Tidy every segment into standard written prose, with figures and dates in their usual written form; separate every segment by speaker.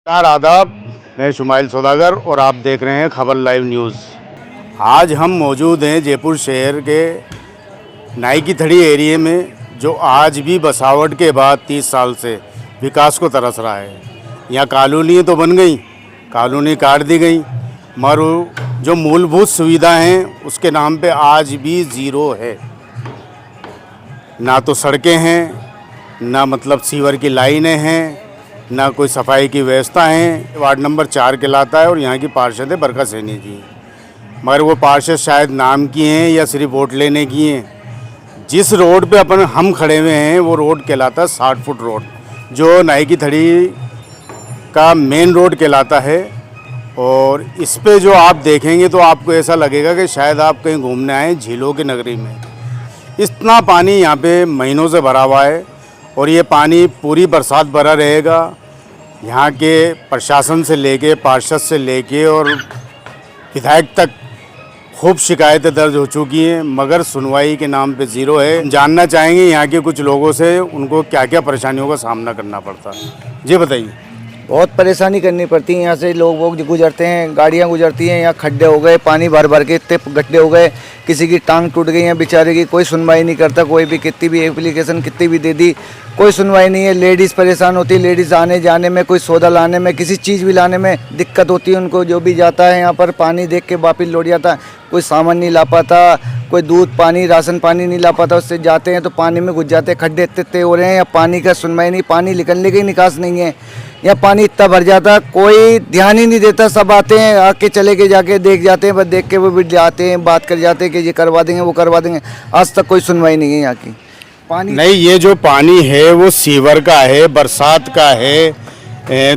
Speaker 1: आदाब, मैं शुमाइल सौदागर और आप देख रहे हैं खबर लाइव न्यूज़। आज हम मौजूद हैं जयपुर शहर के नाई की थड़ी एरिया में, जो आज भी बसावट के बाद 30 साल से विकास को तरस रहा है। यहाँ कॉलोनी तो बन गई, कॉलोनी काट दी गई, मगर जो मूलभूत सुविधा हैं उसके नाम पे आज भी ज़ीरो है। ना तो सड़कें हैं, ना मतलब सीवर की लाइनें हैं, ना कोई सफाई की व्यवस्था है। वार्ड नंबर 4 कहलाता है और यहाँ की पार्षद है बरका सैनी जी, मगर वो पार्षद शायद नाम की हैं या सिर्फ वोट लेने की हैं। जिस रोड पे हम खड़े हुए हैं वो रोड कहलाता है 60 फुट रोड, जो नाई की थड़ी का मेन रोड कहलाता है। और इस पे जो आप देखेंगे तो आपको ऐसा लगेगा कि शायद आप कहीं घूमने आए झीलों की नगरी में। इतना पानी यहाँ पे महीनों से भरा हुआ है और ये पानी पूरी बरसात भरा रहेगा। यहाँ के प्रशासन से लेके, पार्षद से लेके और विधायक तक खूब शिकायतें दर्ज हो चुकी हैं, मगर सुनवाई के नाम पे ज़ीरो है। जानना चाहेंगे यहाँ के कुछ लोगों से उनको क्या क्या परेशानियों का सामना करना पड़ता है। जी बताइए।
Speaker 2: बहुत परेशानी करनी पड़ती है। यहाँ से लोग गुजरते हैं, गाड़ियाँ गुजरती हैं, यहाँ खड्डे हो गए, पानी भर भर के इतने गड्ढे हो गए, किसी की टांग टूट गई है बेचारे की, कोई सुनवाई नहीं करता। कोई भी कितनी भी एप्लीकेशन कितनी भी दे दी, कोई सुनवाई नहीं है। लेडीज़ परेशान होती है, लेडीज़ आने जाने में, कोई सौदा लाने में, किसी चीज़ भी लाने में दिक्कत होती है उनको। जो भी जाता है यहाँ पर पानी देख के वापिस लौट जाता है, कोई सामान नहीं ला पाता, कोई दूध पानी राशन पानी नहीं ला पाता, उससे जाते हैं तो पानी में घुस जाते हैं। खड्डे इतने हो रहे हैं, या पानी का सुनवाई नहीं, पानी निकलने की निकास नहीं है। या पानी इतना भर जाता है, कोई ध्यान ही नहीं देता। सब आते हैं, आके चले के जाके देख जाते हैं, बस देख के वो भी जाते हैं, बात कर जाते हैं कि ये करवा देंगे वो करवा देंगे। आज तक कोई सुनवाई नहीं है यहाँ की। पानी
Speaker 1: नहीं, ये जो पानी है वो सीवर का है, बरसात का है,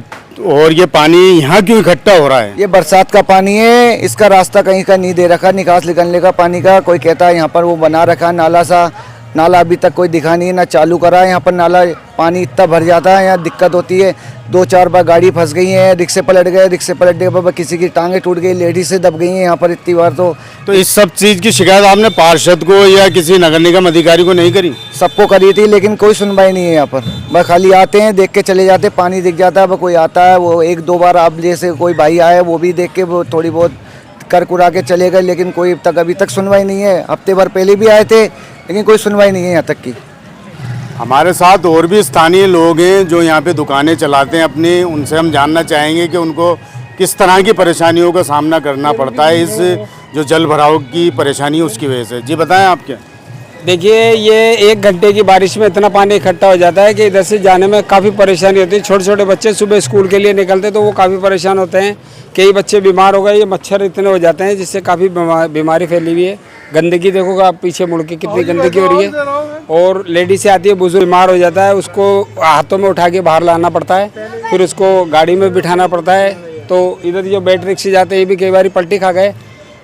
Speaker 1: और ये पानी यहाँ क्यों इकट्ठा हो रहा है?
Speaker 2: ये बरसात का पानी है, इसका रास्ता कहीं का नहीं दे रखा निकास निकलने का पानी का। कोई कहता है यहाँ पर वो बना रखा नाला सा, नाला अभी तक कोई दिखा नहीं है, ना चालू करा है। यहाँ पर नाला पानी इतना भर जाता है, यहाँ दिक्कत होती है। 2-4 बार गाड़ी फंस गई है, रिक्शे पलट गए, रिक्शे पलटने के बाद किसी की टांगें टूट गई, लेडीज से दब गई हैं यहाँ पर इतनी बार। तो
Speaker 1: इस सब चीज़ की शिकायत आपने पार्षद को या किसी नगर निगम अधिकारी को नहीं करी?
Speaker 2: सबको करी थी, लेकिन कोई सुनवाई नहीं है यहाँ पर। बस खाली आते हैं, देख के चले जाते हैं, पानी दिख जाता है। बस कोई आता है, वो 1-2 बार आप जैसे कोई भाई आए, वो भी देख के वो थोड़ी बहुत कर कुरा के चले गए, लेकिन कोई अभी तक सुनवाई नहीं है। हफ्ते भर पहले भी आए थे, लेकिन कोई सुनवाई नहीं है यहाँ तक की।
Speaker 1: हमारे साथ और भी स्थानीय लोग हैं जो यहाँ पे दुकानें चलाते हैं अपनी, उनसे हम जानना चाहेंगे कि उनको किस तरह की परेशानियों का सामना करना पड़ता है इस जो जल भराव की परेशानी है उसकी वजह से। जी बताएं आप क्या?
Speaker 3: देखिए, ये 1 घंटे की बारिश में इतना पानी इकट्ठा हो जाता है कि इधर से जाने में काफ़ी परेशानी होती है। छोटे छोटे बच्चे सुबह स्कूल के लिए निकलते तो वो काफ़ी परेशान होते हैं। कई बच्चे बीमार हो गए, ये मच्छर इतने हो जाते हैं जिससे काफ़ी बीमारी फैली हुई है। गंदगी देखोगे आप पीछे मुड़ के कितनी गंदगी हो रही है। और लेडीज से आती है, बुजुर्ग बीमार हो जाता है, उसको हाथों में उठा के बाहर लाना पड़ता है, फिर उसको गाड़ी में बिठाना पड़ता है। तो इधर जो बैटरी रिक्शे जाते हैं ये भी कई बार पलटी खा गए।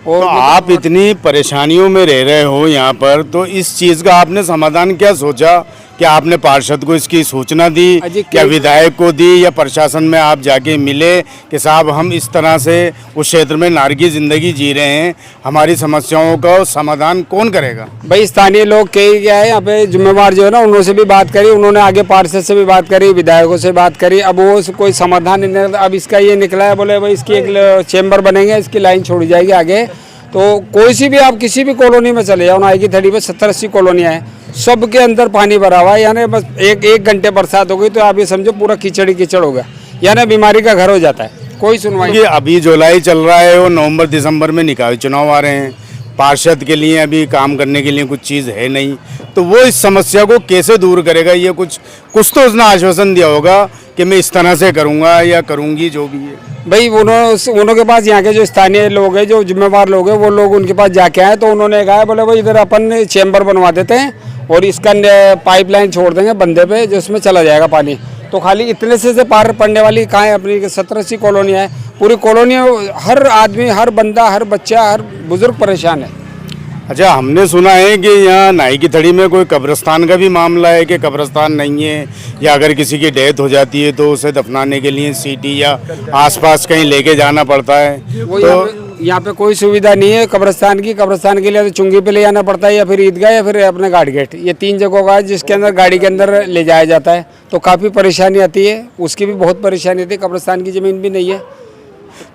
Speaker 3: और
Speaker 1: तो आप इतनी परेशानियों में रह रहे हो यहाँ पर, तो इस चीज़ का आपने समाधान क्या सोचा? क्या आपने पार्षद को इसकी सूचना दी, क्या विधायक को दी, या प्रशासन में आप जाके मिले कि साहब हम इस तरह से उस क्षेत्र में नारकी ज़िंदगी जी रहे हैं, हमारी समस्याओं का समाधान कौन करेगा?
Speaker 3: भाई स्थानीय लोग कई क्या है यहाँ पे जिम्मेवार जो है ना, उन्होंने भी बात करी, उन्होंने आगे पार्षद से भी बात करी, विधायकों से बात करी। अब वो कोई समाधान नहीं निकला। अब इसका ये निकला है, बोले भाई इसकी एक चैम्बर बनेंगे, इसकी लाइन छोड़ी जाएगी आगे। तो कोई सी भी आप किसी भी कॉलोनी में चले जाओ, नाई की थड़ी में 70-80 कॉलोनियाँ हैं, सबके अंदर पानी भरा हुआ है। यानी बस एक घंटे बरसात हो गई तो आप ये समझो पूरा कीचड़ ही कीचड़ हो गया, यानी बीमारी का घर हो जाता है। कोई सुनवाई नहीं।
Speaker 1: अभी जुलाई चल रहा है और नवंबर दिसंबर में निकाय चुनाव आ रहे हैं, पार्षद के लिए अभी काम करने के लिए कुछ चीज़ है नहीं, तो वो इस समस्या को कैसे दूर करेगा? ये कुछ तो उसने आश्वासन दिया होगा कि मैं इस तरह से करूँगा या करूँगी, जो भी है।
Speaker 3: भाई उन्होंने के पास यहाँ के जो स्थानीय लोग हैं, जो जिम्मेवार लोग हैं, वो लोग उनके पास जाके आए तो उन्होंने कहा बोले भाई इधर अपन चैम्बर बनवा देते हैं और इसका पाइपलाइन छोड़ देंगे बंदे पे, जिसमें चला जाएगा पानी। तो खाली इतने से पार पड़ने वाली कहाँ है? अपनी 70-80 कॉलोनियाँ है, पूरी कॉलोनी, हर आदमी, हर बंदा, हर बच्चा, हर बुजुर्ग परेशान है।
Speaker 1: अच्छा, हमने सुना है कि यहाँ नाई की थड़ी में कोई कब्रिस्तान का भी मामला है कि कब्रिस्तान नहीं है, या अगर किसी की डेथ हो जाती है तो उसे दफनाने के लिए सिटी या आसपास कहीं लेके जाना पड़ता है।
Speaker 3: वो
Speaker 1: तो
Speaker 3: यहाँ पे कोई सुविधा नहीं है कब्रिस्तान की। कब्रिस्तान के लिए तो चुंगी पे ले जाना पड़ता है, या फिर ईदगाह, या फिर अपने घाट गेट। ये 3 जगहों का है जिसके अंदर गाड़ी के अंदर ले जाया जाता है, तो काफ़ी परेशानी आती है। उसकी भी बहुत परेशानी आती है। कब्रिस्तान की ज़मीन भी नहीं है।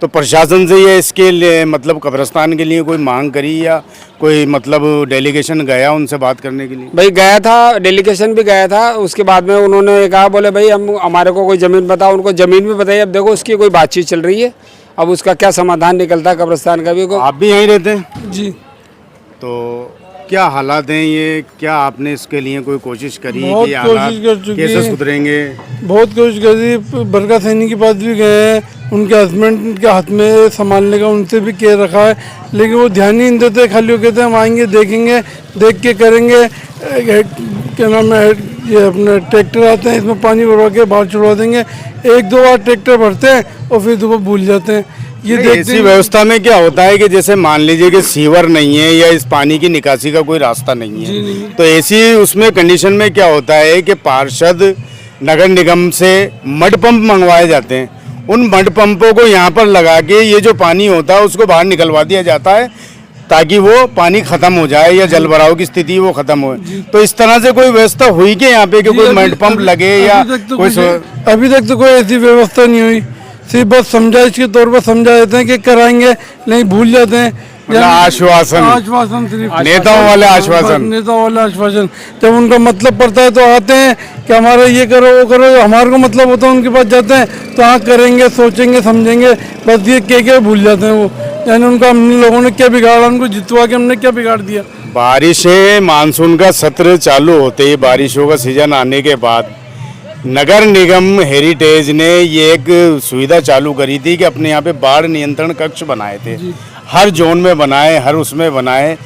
Speaker 1: तो प्रशासन से ये इसके लिए मतलब कब्रिस्तान के लिए कोई मांग करी या कोई मतलब डेलीगेशन गया उनसे बात करने के लिए?
Speaker 3: भाई गया था, डेलीगेशन भी गया था। उसके बाद में उन्होंने कहा, बोले भाई हम हमारे को कोई ज़मीन बताओ। उनको ज़मीन भी बताई। अब देखो उसकी कोई बातचीत चल रही है, अब उसका क्या समाधान निकलता है कब्रिस्तान का भी को।
Speaker 1: आप भी यहीं रहते हैं?
Speaker 4: जी,
Speaker 1: तो क्या हालात हैं ये? क्या आपने इसके लिए कोई कोशिश करी
Speaker 4: बहुत
Speaker 1: कि हालात
Speaker 4: कोशिश कर चुकी
Speaker 1: कैसे
Speaker 4: है।
Speaker 1: सुधरेंगे?
Speaker 4: बहुत कोशिश करी। बरका सैनी के पास भी गए हैं, उनके हस्बैंड के हाथ में संभालने का उनसे भी कह रखा है, लेकिन वो ध्यान ही नहीं देते। खाली वो कहते हैं हम आएंगे, देखेंगे, देख के करेंगे। क्या नाम है, ये अपने ट्रैक्टर आते हैं, इसमें पानी भरवा के बाहर छुड़वा देंगे। 1-2 बार ट्रैक्टर भरते हैं और फिर दोबारा भूल जाते हैं। ये देखते
Speaker 1: ऐसी व्यवस्था में क्या होता है कि जैसे मान लीजिए कि सीवर नहीं है या इस पानी की निकासी का कोई रास्ता नहीं है, तो ऐसी उसमें कंडीशन में क्या होता है कि पार्षद नगर निगम से मड पंप मंगवाए जाते हैं। उन मड पंपों को यहाँ पर लगा के ये जो पानी होता है उसको बाहर निकलवा दिया जाता है ताकि वो पानी खत्म हो जाए या जल भराव की स्थिति वो खत्म हो। तो इस तरह से कोई व्यवस्था हुई कि यहाँ पे कि कोई मड पंप लगे या
Speaker 4: अभी तक तो कोई ऐसी व्यवस्था नहीं हुई। सिर्फ बस समझाइश के तौर पर समझा देते हैं कि कराएंगे, नहीं भूल जाते हैं।
Speaker 1: आश्वासन
Speaker 4: सिर्फ
Speaker 1: नेताओं वाले आश्वासन।
Speaker 4: नेताओं वाले आश्वासन। जब उनका मतलब पड़ता है तो आते हैं कि हमारा ये करो वो करो। हमारे को मतलब होता है उनके पास जाते हैं तो हाँ करेंगे, सोचेंगे, समझेंगे, बस ये के भूल जाते हैं वो। यानी उनका हम लोगों ने क्या बिगाड़ा, उनको जितवा के हमने क्या बिगाड़ दिया।
Speaker 1: बारिशें, मानसून का सत्र चालू होते ही, बारिशों का सीजन आने के बाद नगर निगम हेरिटेज ने ये एक सुविधा चालू करी थी कि अपने यहाँ पे बाढ़ नियंत्रण कक्ष बनाए थे। हर जोन में बनाए, हर उसमें बनाए,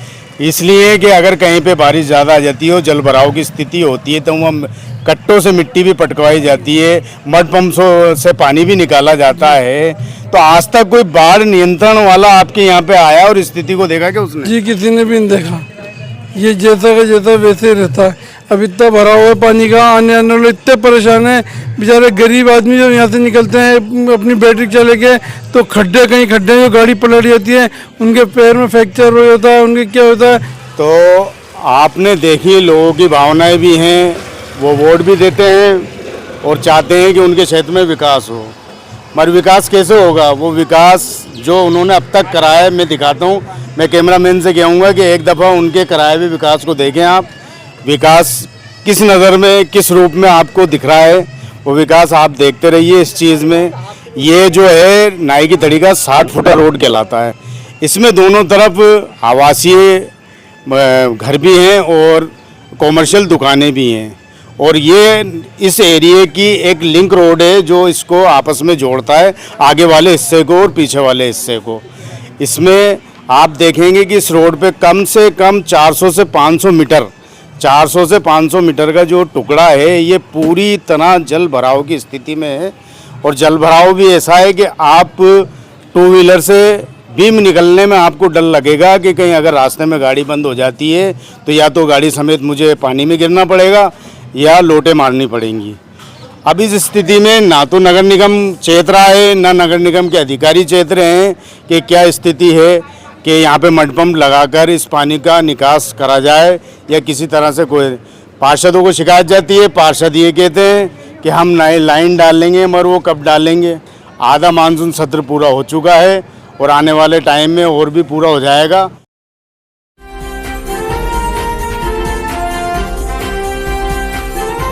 Speaker 1: इसलिए कि अगर कहीं पे बारिश ज़्यादा आ जाती हो, जल भराव की स्थिति होती है, तो वहाँ कट्टों से मिट्टी भी पटकवाई जाती है, मड पंप से पानी भी निकाला जाता है। तो आज तक कोई बाढ़ नियंत्रण वाला आपके यहाँ पे आया और स्थिति को देखा क्या उसने?
Speaker 4: जी किसी ने भी नहीं देखा। ये जैसा का जैसा वैसे ही रहता है। अब इतना भरा हुआ है पानी का, आने लोग इतने परेशान हैं। बेचारे गरीब आदमी जब यहाँ से निकलते हैं अपनी बैटरी चले के, तो खड्डे, कहीं खड्डे जो गाड़ी पलट जाती है, उनके पैर में फ्रैक्चर हो जाता है, उनके क्या होता है।
Speaker 1: तो आपने देखी लोगों की भावनाएं भी हैं, वो वोट भी देते हैं और चाहते हैं कि उनके क्षेत्र में विकास हो। मगर विकास कैसे होगा? वो विकास जो उन्होंने अब तक कराया है, मैं दिखाता हूँ। मैं कैमरामैन से कहूँगा कि एक दफ़ा उनके कराए हुए विकास को देखें आप। विकास किस नज़र में, किस रूप में आपको दिख रहा है, वो विकास आप देखते रहिए इस चीज़ में। ये जो है नाई की तड़ी का 60 फुटा रोड कहलाता है। इसमें दोनों तरफ आवासीय घर भी हैं और कॉमर्शियल दुकानें भी हैं, और ये इस एरिए की एक लिंक रोड है जो इसको आपस में जोड़ता है, आगे वाले हिस्से को और पीछे वाले हिस्से को। इसमें आप देखेंगे कि इस रोड पे कम से कम 400 से 500 मीटर 400 से 500 मीटर का जो टुकड़ा है ये पूरी तरह जल भराव की स्थिति में है। और जल भराव भी ऐसा है कि आप 2 व्हीलर से बीम निकलने में आपको डर लगेगा कि कहीं अगर रास्ते में गाड़ी बंद हो जाती है तो या तो गाड़ी समेत मुझे पानी में गिरना पड़ेगा या लोटे मारनी पड़ेंगी। अब इस स्थिति में ना तो नगर निगम चेत रहा है, ना नगर निगम के अधिकारी चेत रहे हैं कि क्या स्थिति है कि यहाँ पे मड पंप लगाकर इस पानी का निकास करा जाए या किसी तरह से। कोई पार्षदों को शिकायत जाती है, पार्षद ये कहते हैं कि हम नए लाइन डालेंगे, मगर वो कब डालेंगे? आधा मानसून सत्र पूरा हो चुका है और आने वाले टाइम में और भी पूरा हो जाएगा।